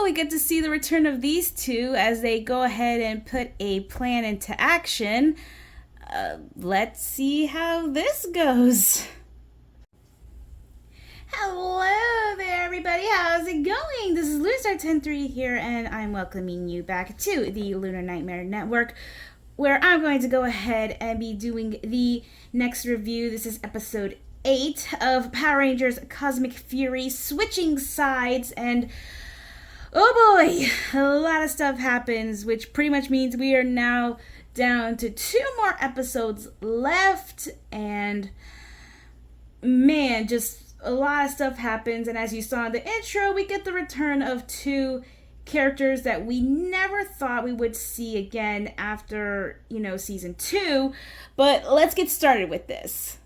we get to see the return of these two as they go ahead and put a plan into action. Let's see how this goes. Hello there, everybody. How's it going? This is LunaStar103 here, and I'm welcoming you back to the Lunar Nightmare Network, where I'm going to go ahead and be doing the next review. This is episode 8 of Power Rangers Cosmic Fury, switching sides, and oh boy, a lot of stuff happens, which pretty much means we are now down to 2 more episodes left, and man, just a lot of stuff happens. And as you saw in the intro, we get the return of 2 characters that we never thought we would see again after, season 2. But let's get started with this.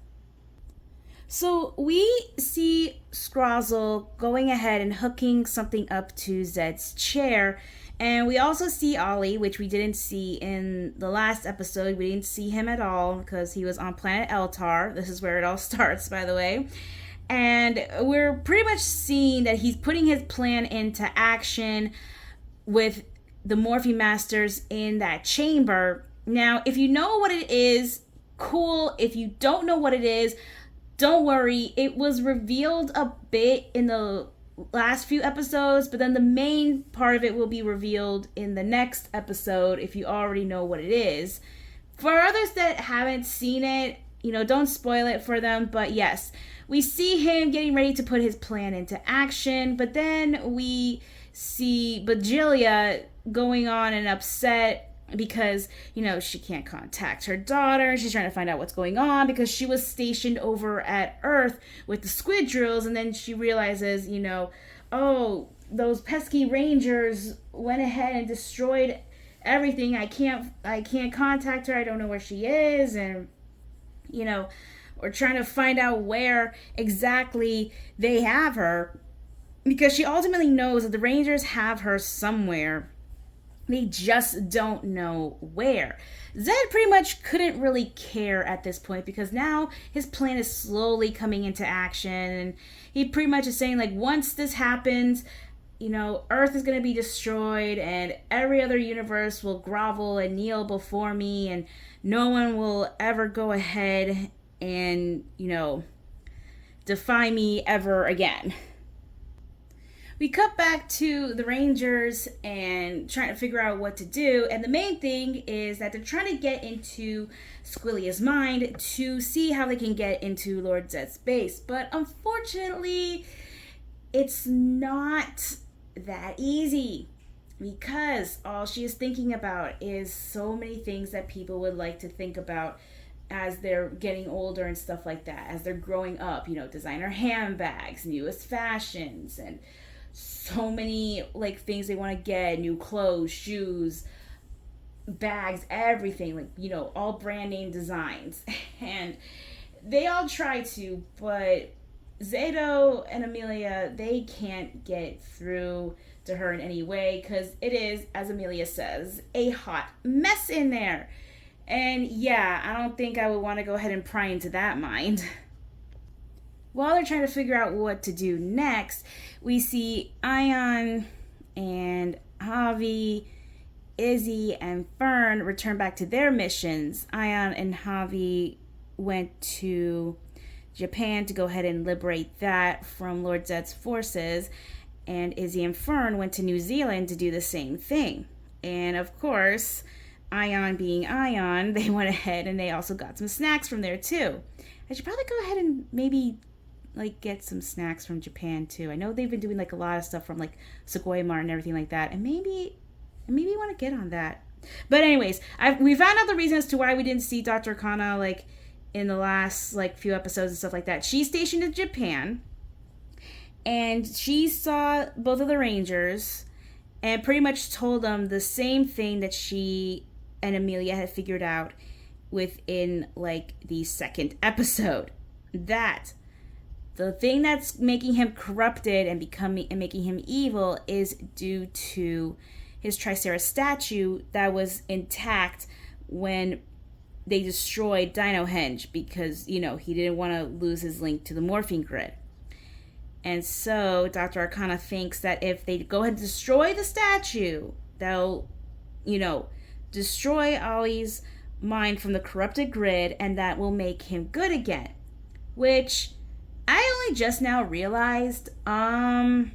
So we see Scrozzle going ahead and hooking something up to Zed's chair. And we also see Ollie, which we didn't see in the last episode. We didn't see him at all because he was on planet Eltar. This is where it all starts, by the way. And we're pretty much seeing that he's putting his plan into action with the Morphine Masters in that chamber. Now, if you know what it is, cool. If you don't know what it is, don't worry. It was revealed a bit in the last few episodes, but then the main part of it will be revealed in the next episode if you already know what it is. For others that haven't seen it, don't spoil it for them, but yes, we see him getting ready to put his plan into action, but then we see Bajilia going on and upset because, she can't contact her daughter. She's trying to find out what's going on because she was stationed over at Earth with the squid drills, and then she realizes, oh, those pesky Rangers went ahead and destroyed everything. I can't contact her. I don't know where she is, and we're trying to find out where exactly they have her, because she ultimately knows that the Rangers have her somewhere. They just don't know where. Zed pretty much couldn't really care at this point because now his plan is slowly coming into action, and he pretty much is saying, like, once this happens, Earth is going to be destroyed and every other universe will grovel and kneel before me, and no one will ever go ahead and, defy me ever again. We cut back to the Rangers and trying to figure out what to do. And the main thing is that they're trying to get into Squillia's mind to see how they can get into Lord Zed's base. But unfortunately, it's not that easy, because all she is thinking about is so many things that people would like to think about as they're getting older and stuff like that, as they're growing up, designer handbags, newest fashions, and so many things they want to get, new clothes, shoes, bags, everything, all brand name designs. And they all try to, but Zato and Amelia, they can't get through to her in any way, because it is, as Amelia says, a hot mess in there. And yeah, I don't think I would want to go ahead and pry into that mind. While they're trying to figure out what to do next, we see Ion and Javi, Izzy, and Fern return back to their missions. Ion and Javi went to Japan to go ahead and liberate that from Lord Zed's forces, and Izzy and Fern went to New Zealand to do the same thing. And of course, Ion being Ion, they went ahead and they also got some snacks from there too. I should probably go ahead and maybe get some snacks from Japan too. I know they've been doing a lot of stuff from Sequoia Mart and everything like that, and maybe I want to get on that. But anyways, we found out the reason as to why we didn't see Dr. Kana in the last few episodes and stuff like that. She's stationed in Japan, and she saw both of the Rangers and pretty much told them the same thing that she and Amelia had figured out within the second episode, that the thing that's making him corrupted and making him evil is due to his Tricera statue that was intact when they destroyed Dino Henge, because, he didn't want to lose his link to the morphine grid. And so Dr. Arcana thinks that if they go ahead and destroy the statue, they'll, you know, destroy Ollie's mind from the corrupted grid, and that will make him good again. Which I only just now realized, Amelia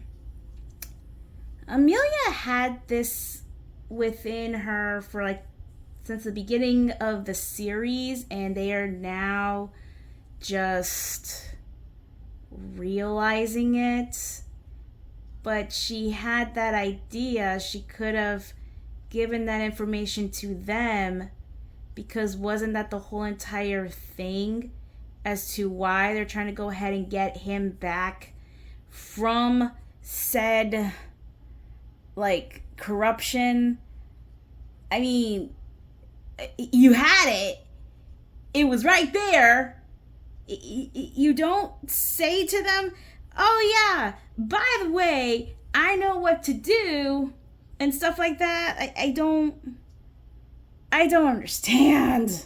had this within her for like since the beginning of the series, and they are now just realizing it. But she had that idea. She could have given that information to them, because wasn't that the whole entire thing as to why they're trying to go ahead and get him back from said like corruption? I mean, you had it. It was right there. You don't say to them, oh yeah, by the way, I know what to do and stuff like that. I don't understand.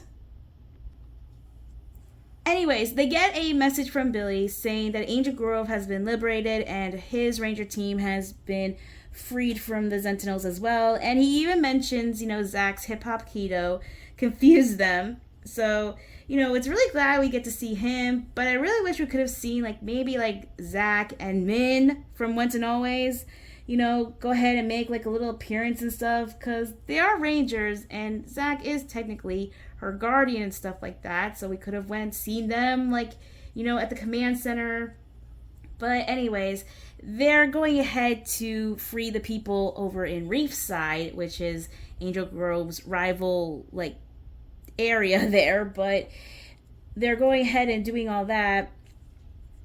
Anyways, they get a message from Billy saying that Angel Grove has been liberated and his ranger team has been freed from the Sentinels as well. And he even mentions, Zach's hip hop keto confused them. So, it's really glad we get to see him. But I really wish we could have seen, maybe Zach and Min from Once and Always, go ahead and make a little appearance and stuff, because they are rangers and Zach is technically her guardian and stuff like that. So we could have seen them at the command center. But anyways, they're going ahead to free the people over in Reefside, which is Angel Grove's rival area there. But they're going ahead and doing all that.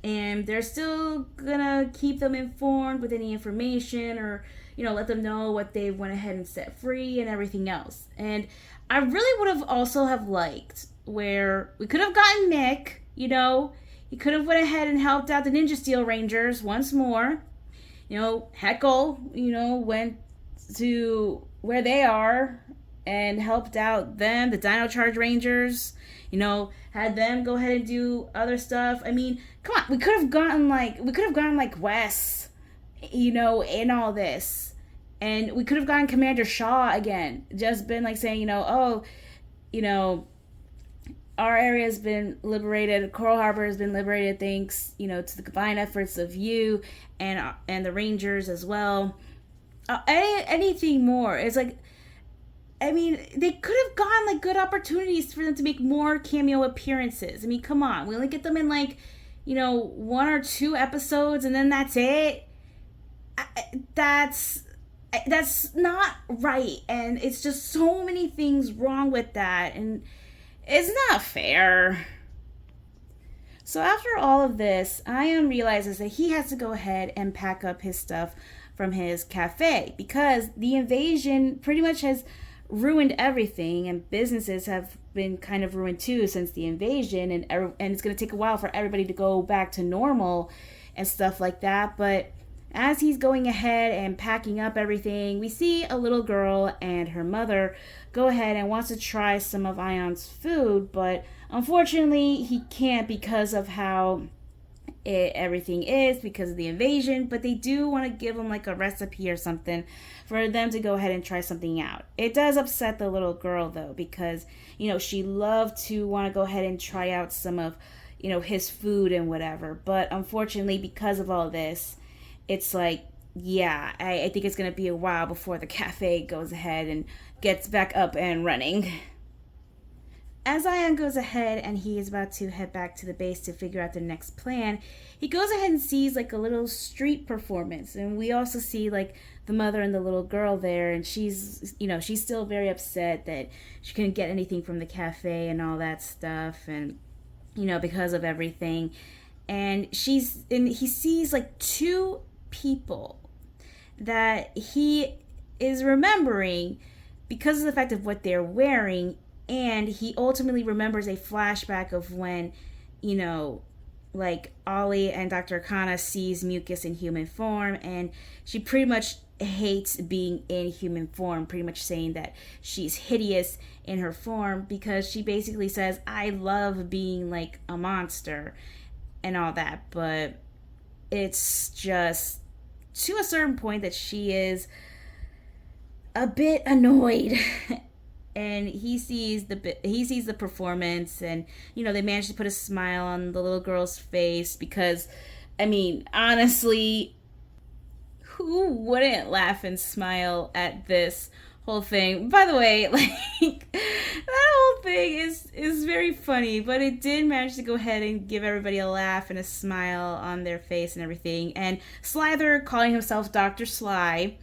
And they're still gonna keep them informed with any information, or let them know what they went ahead and set free and everything else. And I really would have also have liked where we could have gotten Nick. He could have went ahead and helped out the Ninja Steel Rangers once more. Heckle, went to where they are and helped out them, the Dino Charge Rangers. Had them go ahead and do other stuff. I mean, come on, we could have gotten Wes, in all this. And we could have gotten Commander Shaw again. Just been saying, our area has been liberated, Coral Harbor has been liberated thanks, to the combined efforts of you and the Rangers as well. Anything more. It's they could have gotten good opportunities for them to make more cameo appearances. I mean, come on. We only get them in 1 or 2 episodes and then that's it. That's not right. And it's just so many things wrong with that. And it's not fair. So after all of this, Ion realizes that he has to go ahead and pack up his stuff from his cafe, because the invasion pretty much has ruined everything, and businesses have been kind of ruined too since the invasion, and it's going to take a while for everybody to go back to normal and stuff like that. But as he's going ahead and packing up everything, we see a little girl and her mother go ahead and wants to try some of Ion's food, but unfortunately he can't because of how everything is, because of the invasion. But they do want to give him a recipe or something for them to go ahead and try something out. It does upset the little girl though, because she loved to want to go ahead and try out some of his food and whatever. But unfortunately, because of all this, it's I think it's going to be a while before the cafe goes ahead and gets back up and running. As Ion goes ahead and he is about to head back to the base to figure out the next plan, he goes ahead and sees a little street performance. And we also see the mother and the little girl there, and she's still very upset that she couldn't get anything from the cafe and all that stuff, and because of everything. And he sees 2 people that he is remembering because of the fact of what they're wearing. And he ultimately remembers a flashback of when, Ollie and Dr. Kana sees Mucus in human form, and she pretty much hates being in human form, pretty much saying that she's hideous in her form, because she basically says, I love being a monster and all that. But it's just to a certain point that she is a bit annoyed. And he sees the performance, and they managed to put a smile on the little girl's face, because I mean, honestly, who wouldn't laugh and smile at this whole thing? By the way, like, that whole thing is very funny, but it did manage to go ahead and give everybody a laugh and a smile on their face and everything. And Slyther calling himself Dr. Sly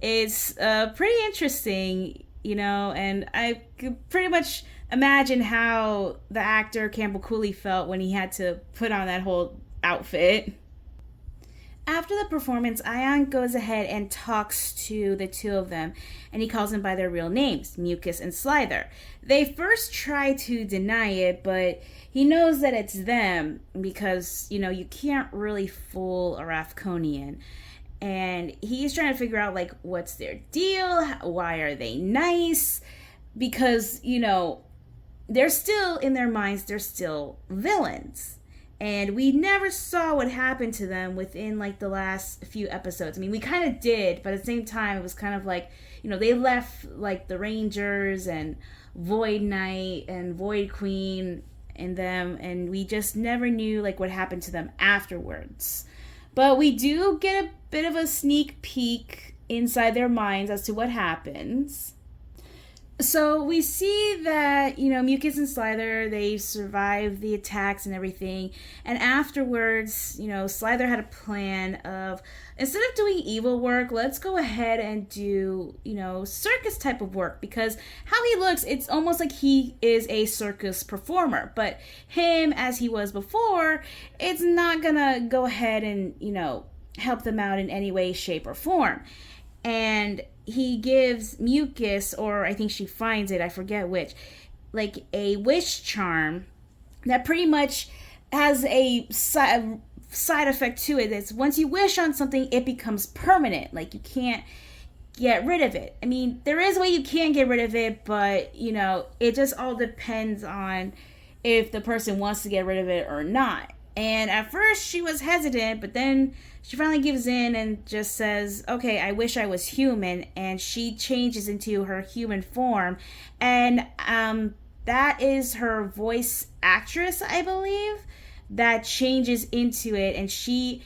is pretty interesting, and I could pretty much imagine how the actor Campbell Cooley felt when he had to put on that whole outfit. After the performance, Ion goes ahead and talks to the two of them, and he calls them by their real names, Mucus and Slyther. They first try to deny it, but he knows that it's them because, you can't really fool a Rathconian. And he's trying to figure out, like, what's their deal? Why are they nice? Because, they're still, in their minds, they're still villains. And we never saw what happened to them within, like, the last few episodes. I mean, we kind of did, but at the same time, it was kind of like, they left, like, the Rangers and Void Knight and Void Queen and them, and we just never knew, like, what happened to them afterwards. But we do get a bit of a sneak peek inside their minds as to what happens. So we see that, Mucus and Slyther, they survived the attacks and everything. And afterwards, Slyther had a plan of, instead of doing evil work, let's go ahead and do, circus type of work. Because how he looks, it's almost like he is a circus performer. But him, as he was before, it's not gonna go ahead and, help them out in any way, shape, or form. And he gives Mucus, or I think she finds it, I forget which, like a wish charm that pretty much has a side effect to it. It's once you wish on something, it becomes permanent. Like, you can't get rid of it. I mean, there is a way you can get rid of it, but, it just all depends on if the person wants to get rid of it or not. And at first she was hesitant, but then she finally gives in and just says, okay, I wish I was human. And she changes into her human form. And that is her voice actress, I believe, that changes into it. And she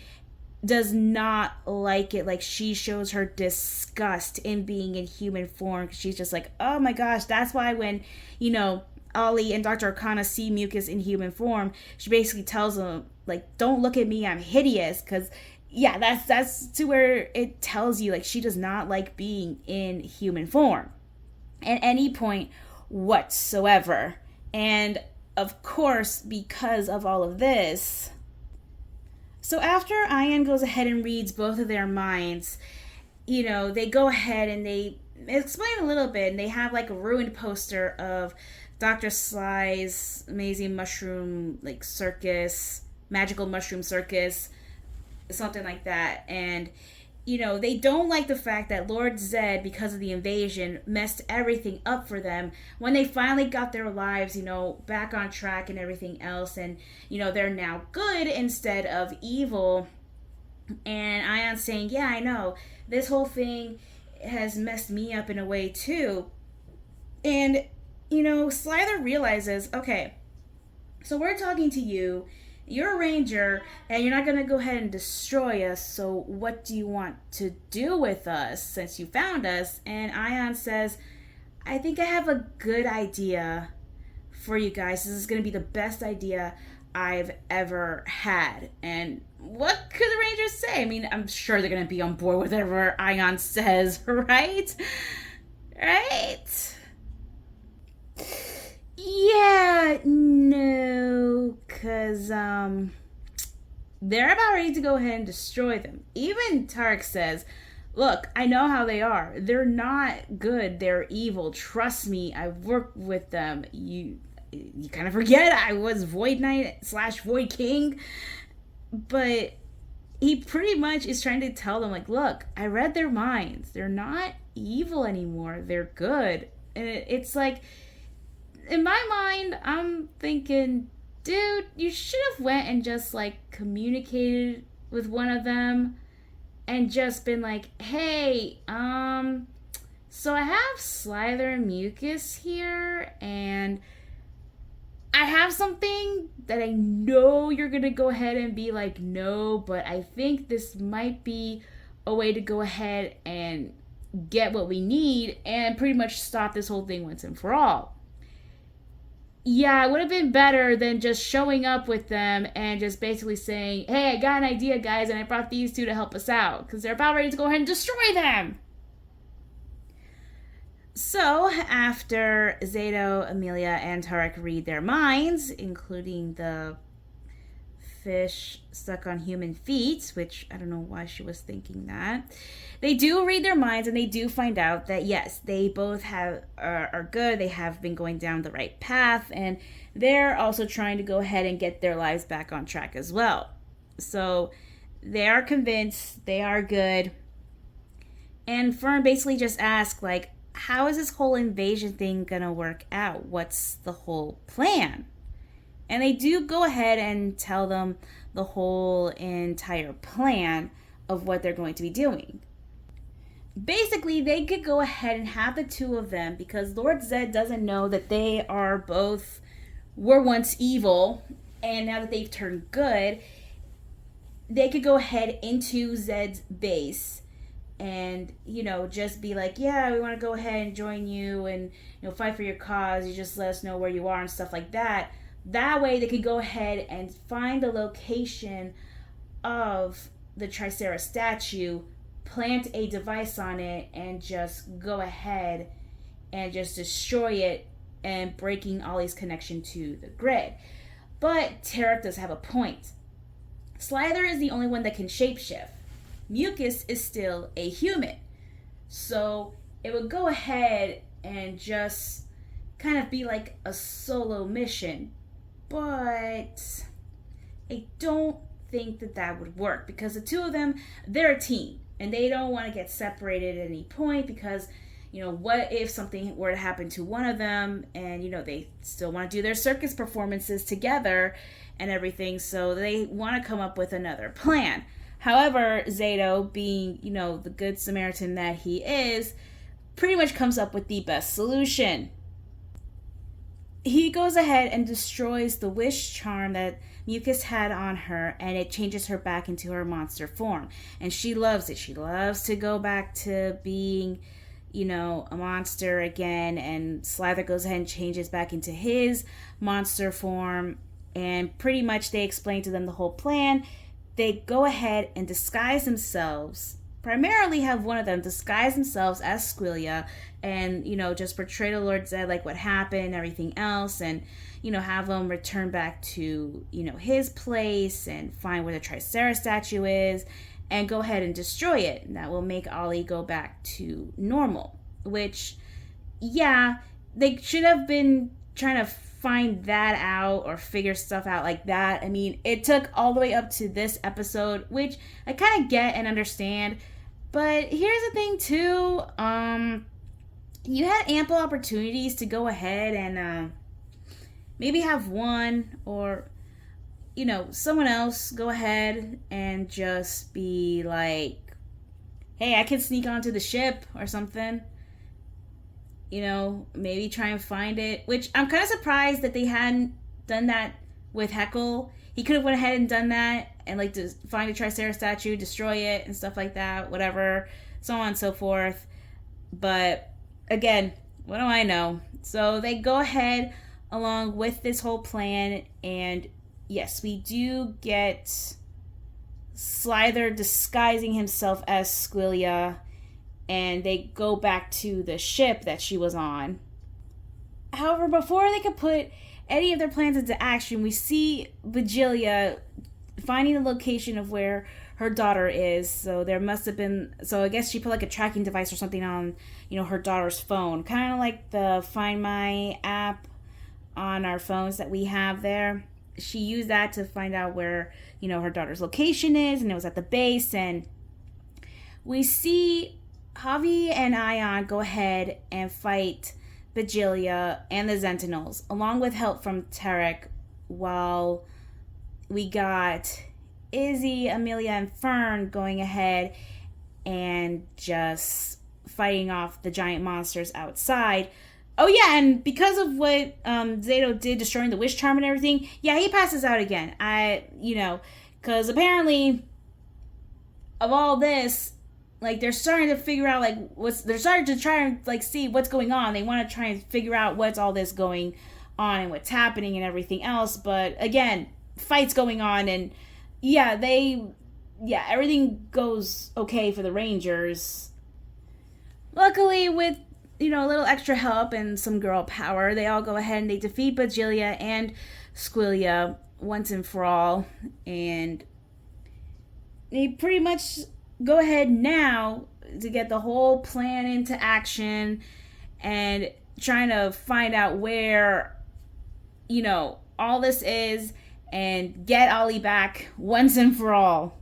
does not like it. Like, she shows her disgust in being in human form. She's just like, oh my gosh, that's why when, Ollie and Dr. Arcana see Mucus in human form, she basically tells them, like, don't look at me, I'm hideous. Because, yeah, that's to where it tells you, like, she does not like being in human form at any point whatsoever. And, of course, because of all of this, so after Ian goes ahead and reads both of their minds, they go ahead and they explain a little bit, and they have, like, a ruined poster of Dr. Sly's amazing mushroom, like, circus, magical mushroom circus, something like that. And, they don't like the fact that Lord Zed, because of the invasion, messed everything up for them when they finally got their lives, back on track and everything else. And, they're now good instead of evil. And Ion's saying, yeah, I know, this whole thing has messed me up in a way too. And Slyther realizes, okay, so we're talking to you, you're a ranger, and you're not going to go ahead and destroy us, so what do you want to do with us since you found us? And Ion says, I think I have a good idea for you guys. This is going to be the best idea I've ever had. And what could the rangers say? I mean, I'm sure they're going to be on board with whatever Ion says, right? Right? Yeah, no, because, they're about ready to go ahead and destroy them. Even Tarek says, look, I know how they are. They're not good. They're evil. Trust me, I've worked with them. You kind of forget I was Void Knight / Void King. But he pretty much is trying to tell them, like, look, I read their minds. They're not evil anymore. They're good. And it's like, in my mind, I'm thinking, dude, you should have went and just, like, communicated with one of them and just been like, hey, so I have Slyther and Mucus here, and I have something that I know you're gonna go ahead and be like, no, but I think this might be a way to go ahead and get what we need and pretty much stop this whole thing once and for all. Yeah, it would have been better than just showing up with them and just basically saying, hey, I got an idea, guys, and I brought these two to help us out, because they're about ready to go ahead and destroy them. So, after Zato, Amelia, and Tarek read their minds, including the fish stuck on human feet, which I don't know why she was thinking that, they do read their minds and they do find out that yes, they both are good. They have been going down the right path, and they're also trying to go ahead and get their lives back on track as well. So they are convinced, they are good. And Fern basically just asks, like, how is this whole invasion thing gonna work out? What's the whole plan? And they do go ahead and tell them the whole entire plan of what they're going to be doing. Basically, they could go ahead and have the two of them, because Lord Zed doesn't know that they were once evil, and now that they've turned good, they could go ahead into Zed's base and, just be like, yeah, we want to go ahead and join you and, fight for your cause. You just let us know where you are and stuff like that. That way they could go ahead and find the location of the Tricera statue, plant a device on it, and just go ahead and just destroy it and breaking Ollie's connection to the grid. But Tarek does have a point. Slyther is the only one that can shapeshift. Mucus is still a human. So it would go ahead and just kind of be like a solo mission. But I don't think that would work, because the two of them, they're a team and they don't want to get separated at any point, because what if something were to happen to one of them, and they still want to do their circus performances together and everything, so they want to come up with another plan. However, Zato, being the good Samaritan that he is, pretty much comes up with the best solution. He goes ahead and destroys the wish charm that Mucus had on her, and it changes her back into her monster form. And she loves it. She loves to go back to being, a monster again. And Slyther goes ahead and changes back into his monster form. And pretty much they explain to them the whole plan. They go ahead and disguise themselves. Primarily have one of them disguise themselves as Squillia and, just portray to Lord Zed like what happened and everything else, and, have them return back to, his place and find where the Tricera statue is and go ahead and destroy it. And that will make Ollie go back to normal, which, yeah, they should have been trying to find that out or figure stuff out like that. I mean, it took all the way up to this episode, which I kind of get and understand. But here's the thing too, you had ample opportunities to go ahead and maybe have one or someone else go ahead and just be like, hey, I can sneak onto the ship or something. Maybe try and find it, which I'm kind of surprised that they hadn't done that with Heckle. He could have went ahead and done that and to find a Tricera statue, destroy it and stuff like that, whatever, so on and so forth. But again, what do I know? So they go ahead along with this whole plan, and yes, we do get Slyther disguising himself as Squillia, and they go back to the ship that she was on. However, before they could put any of their plans into action, we see Vigilia finding the location of where her daughter is. So there must have been, so I guess she put a tracking device or something on, her daughter's phone. Kind of like the Find My app on our phones that we have there. She used that to find out where, her daughter's location is, and it was at the base. And we see Javi and Ion go ahead and fight Vigilia and the Sentinels, along with help from Tarek, while we got Izzy, Amelia, and Fern going ahead and just fighting off the giant monsters outside. Oh yeah, and because of what Zato did, destroying the wish charm and everything, yeah, he passes out again. Because apparently, of all this, like they're starting to figure out they're starting to try and see what's going on. They want to try and figure out what's all this going on and what's happening and everything else. But again, fights going on, and everything goes okay for the Rangers. Luckily, with a little extra help and some girl power, they all go ahead and they defeat Bajilia and Squillia once and for all, and they pretty much go ahead now to get the whole plan into action and trying to find out where all this is and get Ollie back once and for all.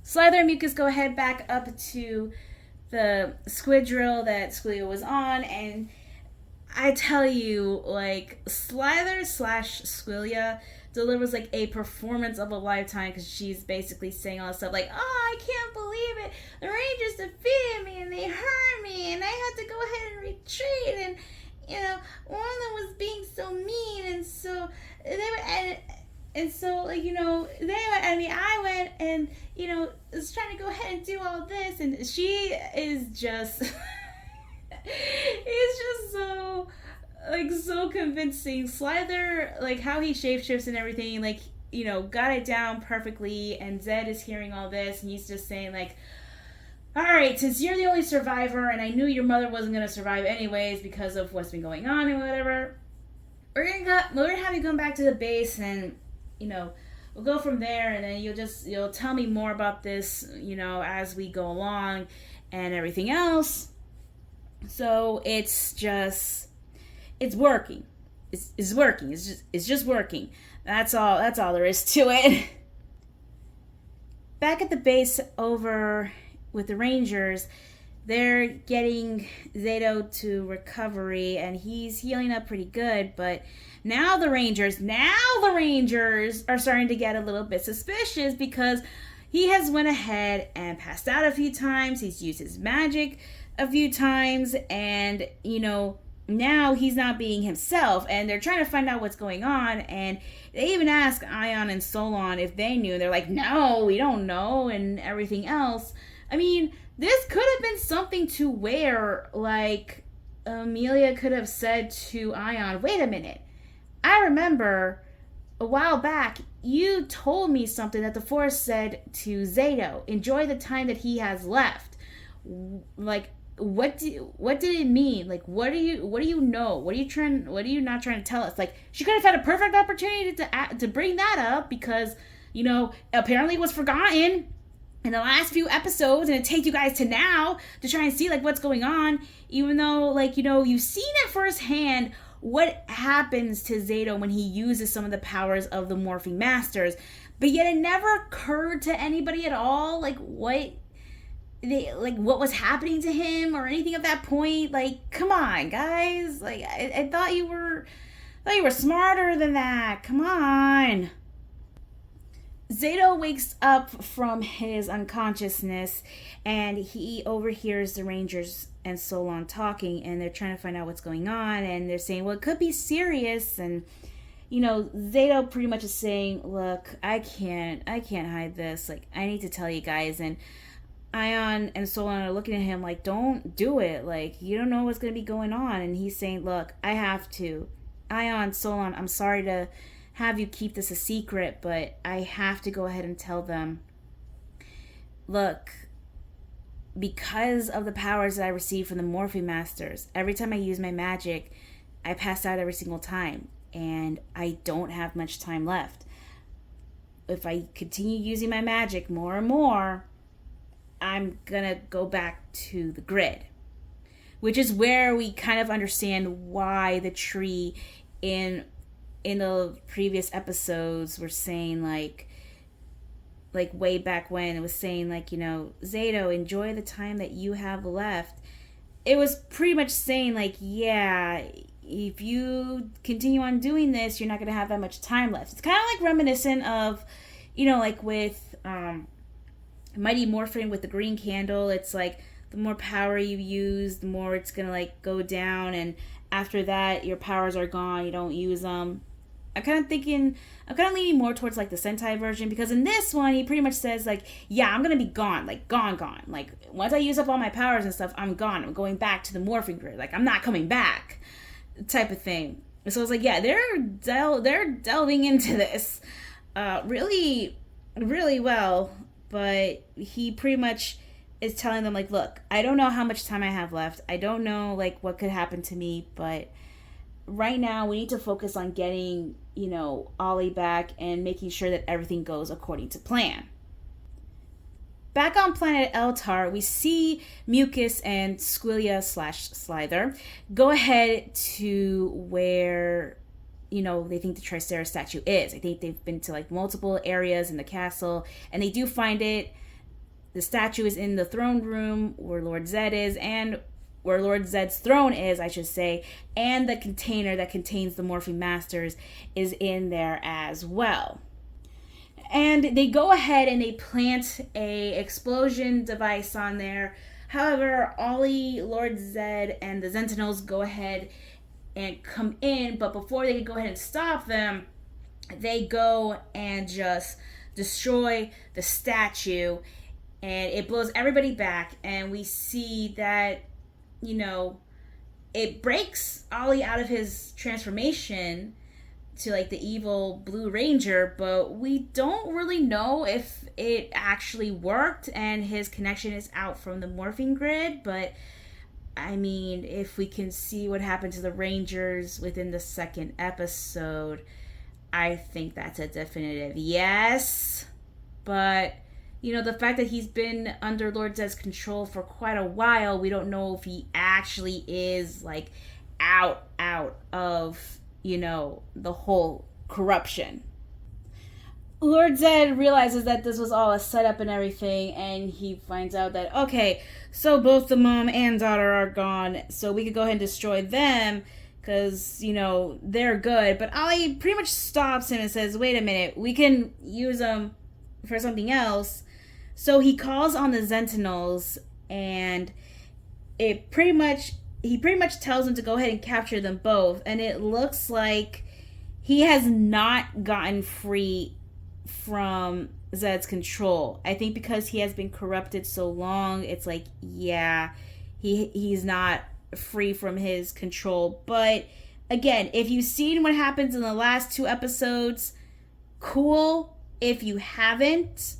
Slyther and Mucus go ahead back up to the squid drill that Squillia was on, and I tell you, Slyther / Squillia delivers a performance of a lifetime, because she's basically saying all this stuff oh, I can't believe it, the Rangers defeated me and they hurt me and I had to go ahead and retreat, and one of them was being so mean, and so they were and so they went, I went and was trying to go ahead and do all this, and she is just it's just so so convincing. Slyther, how he shapeshifts and everything, got it down perfectly, and Zed is hearing all this and he's just saying alright, since you're the only survivor and I knew your mother wasn't going to survive anyways because of what's been going on and whatever, we're gonna have you come back to the base, and we'll go from there, and then you'll tell me more about this as we go along and everything else. So it's working. It's working. It's just working. That's all there is to it. Back at the base over with the Rangers, they're getting Zato to recovery, and he's healing up pretty good, but now the Rangers are starting to get a little bit suspicious, because he has went ahead and passed out a few times. He's used his magic a few times, and now he's not being himself, and they're trying to find out what's going on, and they even ask Ion and Solon if they knew. They're like, no, we don't know, and everything else. This could have been something to where, Amelia could have said to Ion, wait a minute, I remember a while back you told me something that the Force said to Zato, enjoy the time that he has left. What did it mean? What do you know? What are you not trying to tell us? She could have had a perfect opportunity to bring that up, because apparently it was forgotten in the last few episodes, and it takes you guys to now to try and see what's going on, even though you've seen at firsthand what happens to Zato when he uses some of the powers of the Morphing Masters, but yet it never occurred to anybody at all what was happening to him or anything at that point. Come on, guys. I thought you were smarter than that. Come on. Zato wakes up from his unconsciousness, and he overhears the Rangers and Solon talking, and they're trying to find out what's going on, and they're saying, well, it could be serious, and Zato pretty much is saying, look, I can't hide this. I need to tell you guys. And Ion and Solon are looking at him don't do it. You don't know what's going to be going on. And he's saying, look, I have to. Ion, Solon, I'm sorry to have you keep this a secret, but I have to go ahead and tell them. Look, because of the powers that I received from the Morphing Masters, every time I use my magic, I pass out every single time, and I don't have much time left. If I continue using my magic more and more, I'm gonna go back to the grid, which is where we kind of understand why the tree in the previous episodes were saying way back when it was saying Zato, enjoy the time that you have left. It was pretty much saying yeah, if you continue on doing this, you're not going to have that much time left. It's kind of reminiscent of like with Mighty Morphin with the green candle, it's like the more power you use, the more it's gonna like go down, and after that your powers are gone, you don't use them. I'm kind of leaning more towards like the Sentai version, because in this one he pretty much says like, yeah, I'm gonna be gone, like gone. Like once I use up all my powers and stuff, I'm gone. I'm going back to the morphing grid. Like I'm not coming back, type of thing. So it's like, yeah, they're delving into this, really, really well. But he pretty much is telling them like, look, I don't know how much time I have left. I don't know like what could happen to me, but right now we need to focus on getting, Ollie back and making sure that everything goes according to plan. Back on planet Eltar, we see Mucus and Slyther go ahead to where, they think the Tricera statue is. I think they've been to like multiple areas in the castle, and they do find it. The statue is in the throne room where Lord Zed is, and where Lord Zed's throne is, I should say, and the container that contains the Morphing Masters is in there as well. And they go ahead and they plant a explosion device on there. However, Ollie, Lord Zed, and the Sentinels go ahead and come in, but before they can go ahead and stop them, they go and just destroy the statue, and it blows everybody back, and we see that it breaks Ollie out of his transformation to like the evil Blue Ranger, but we don't really know if it actually worked and his connection is out from the morphing grid. But I mean, if we can see what happened to the Rangers within the second episode, I think that's a definitive yes. But the fact that he's been under Lord Zed's control for quite a while, we don't know if he actually is like out of, the whole corruption. Lord Zed realizes that this was all a setup and everything, and he finds out that, okay, so both the mom and daughter are gone, so we could go ahead and destroy them, because, they're good. But Ollie pretty much stops him and says, wait a minute, we can use them for something else. So he calls on the Sentinels, and he pretty much tells them to go ahead and capture them both. And it looks like he has not gotten free from Zed's control. I think because he has been corrupted so long, it's like, yeah, he's not free from his control. But again, if you've seen what happens in the last 2 episodes, cool. If you haven't,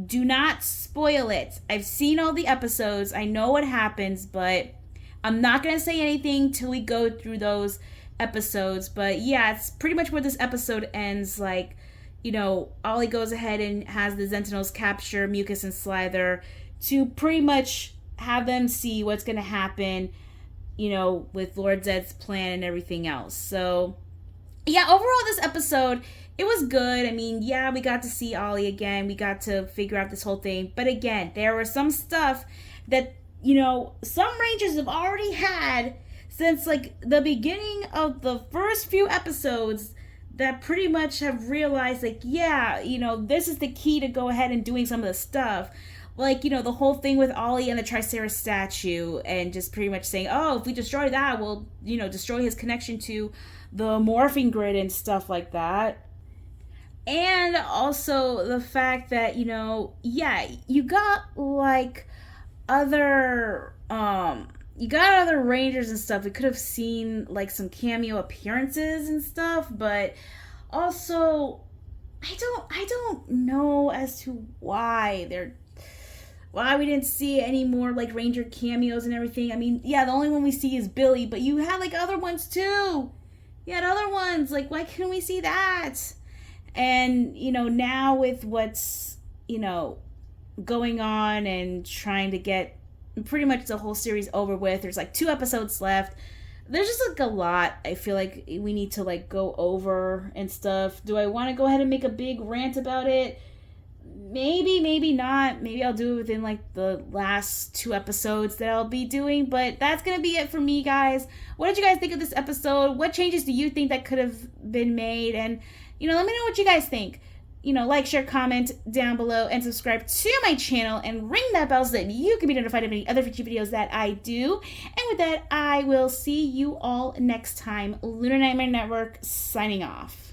do not spoil it. I've seen all the episodes. I know what happens, but I'm not going to say anything till we go through those episodes. But yeah, it's pretty much where this episode ends. Like, Ollie goes ahead and has the Sentinels capture Mucus and Slyther to pretty much have them see what's going to happen, with Lord Zed's plan and everything else. So yeah, overall this episode, it was good. I mean, yeah, we got to see Ollie again. We got to figure out this whole thing. But again, there was some stuff that, some Rangers have already had since, like, the beginning of the first few episodes that pretty much have realized, like, yeah, this is the key to go ahead and doing some of the stuff. Like, the whole thing with Ollie and the Tricera statue, and just pretty much saying, oh, if we destroy that, we'll, destroy his connection to the morphing grid and stuff like that. And also the fact that, yeah, you got like other Rangers and stuff. We could have seen like some cameo appearances and stuff, but also I don't know as to why we didn't see any more like Ranger cameos and everything. I mean, yeah, the only one we see is Billy, but you had like other ones too. You had other ones. Like, why couldn't we see that? And, now with what's, going on and trying to get pretty much the whole series over with, there's like 2 episodes left. There's just like a lot I feel like we need to like go over and stuff. Do I want to go ahead and make a big rant about it? Maybe, maybe not. Maybe I'll do it within like the last 2 episodes that I'll be doing. But that's going to be it for me, guys. What did you guys think of this episode? What changes do you think that could have been made? And, let me know what you guys think. like, share, comment down below, and subscribe to my channel, and ring that bell so that you can be notified of any other future videos that I do. And with that, I will see you all next time. Lunar Nightmare Network signing off.